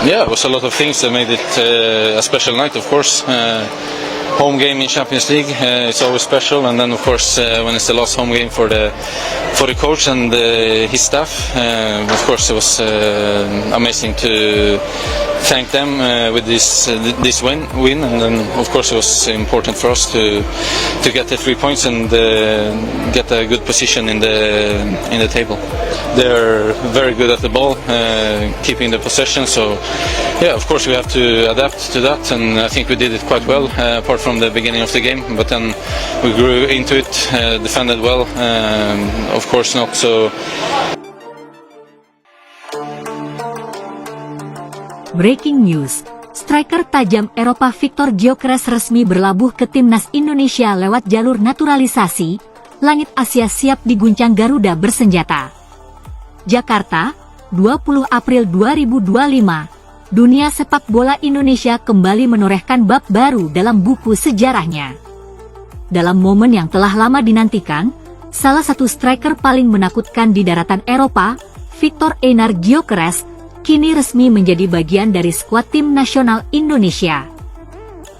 Yeah, it was a lot of things that made it a special night, of course. Home game in Champions League, it's always special, and then of course when it's the last home game for the coach and his staff, of course it was amazing to thank them with this win, and then of course it was important for us to get the 3 points and get a good position in the table. They're very good at the ball, keeping the possession, so yeah, of course we have to adapt to that, and I think we did it quite well, apart from the beginning of the game, but then we grew into it, defended well, of course not so. Breaking news, striker tajam Eropa Viktor Gyökeres resmi berlabuh ke timnas Indonesia lewat jalur naturalisasi. Langit Asia siap diguncang Garuda bersenjata. Jakarta, 20 April 2025. Dunia sepak bola Indonesia kembali menorehkan bab baru dalam buku sejarahnya. Dalam momen yang telah lama dinantikan, salah satu striker paling menakutkan di daratan Eropa, Viktor Einar Gyökeres, kini resmi menjadi bagian dari skuad tim nasional Indonesia.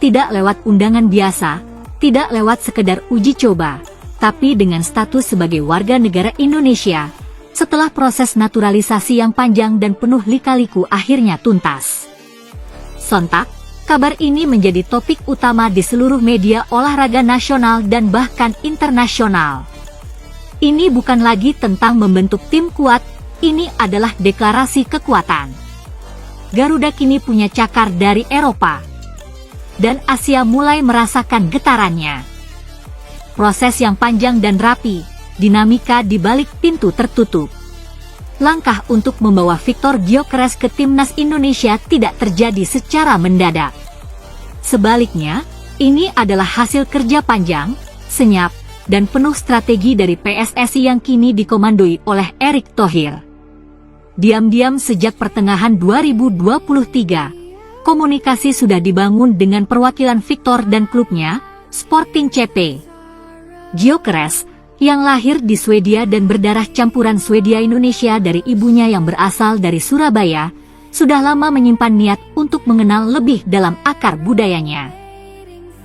Tidak lewat undangan biasa, tidak lewat sekedar uji coba, tapi dengan status sebagai warga negara Indonesia. Setelah proses naturalisasi yang panjang dan penuh lika-liku akhirnya tuntas. Sontak, kabar ini menjadi topik utama di seluruh media olahraga nasional dan bahkan internasional. Ini bukan lagi tentang membentuk tim kuat, ini adalah deklarasi kekuatan. Garuda kini punya cakar dari Eropa. Dan Asia mulai merasakan getarannya. Proses yang panjang dan rapi, dinamika di balik pintu tertutup. Langkah untuk membawa Viktor Gyökeres ke timnas Indonesia tidak terjadi secara mendadak. Sebaliknya, ini adalah hasil kerja panjang, senyap, dan penuh strategi dari PSSI yang kini dikomandoi oleh Erick Thohir. Diam-diam sejak pertengahan 2023, komunikasi sudah dibangun dengan perwakilan Viktor dan klubnya, Sporting CP. Gyökeres, yang lahir di Swedia dan berdarah campuran Swedia-Indonesia dari ibunya yang berasal dari Surabaya, sudah lama menyimpan niat untuk mengenal lebih dalam akar budayanya.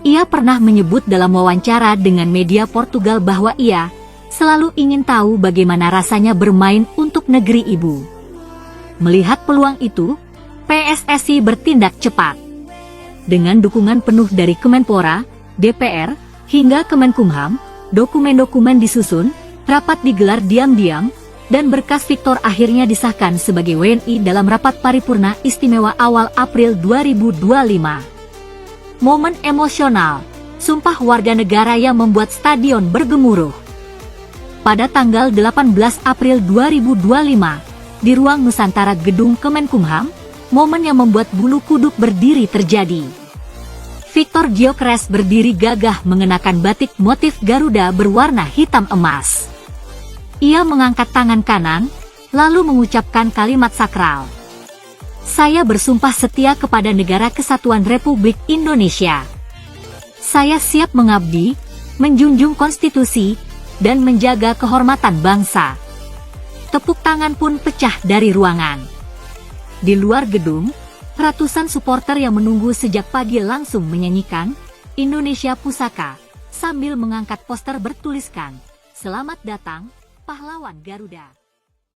Ia pernah menyebut dalam wawancara dengan media Portugal bahwa ia selalu ingin tahu bagaimana rasanya bermain untuk negeri ibu. Melihat peluang itu, PSSI bertindak cepat. Dengan dukungan penuh dari Kemenpora, DPR, hingga Kemenkumham, dokumen-dokumen disusun, rapat digelar diam-diam, dan berkas Viktor akhirnya disahkan sebagai WNI dalam rapat paripurna istimewa awal April 2025. Momen emosional, sumpah warga negara yang membuat stadion bergemuruh. Pada tanggal 18 April 2025, di ruang Nusantara Gedung Kemenkumham, momen yang membuat bulu kuduk berdiri terjadi. Viktor Gyökeres berdiri gagah mengenakan batik motif Garuda berwarna hitam emas. Ia mengangkat tangan kanan, lalu mengucapkan kalimat sakral. Saya bersumpah setia kepada Negara Kesatuan Republik Indonesia. Saya siap mengabdi, menjunjung konstitusi, dan menjaga kehormatan bangsa. Tepuk tangan pun pecah dari ruangan. Di luar gedung, ratusan supporter yang menunggu sejak pagi langsung menyanyikan Indonesia Pusaka sambil mengangkat poster bertuliskan, "Selamat datang, pahlawan Garuda."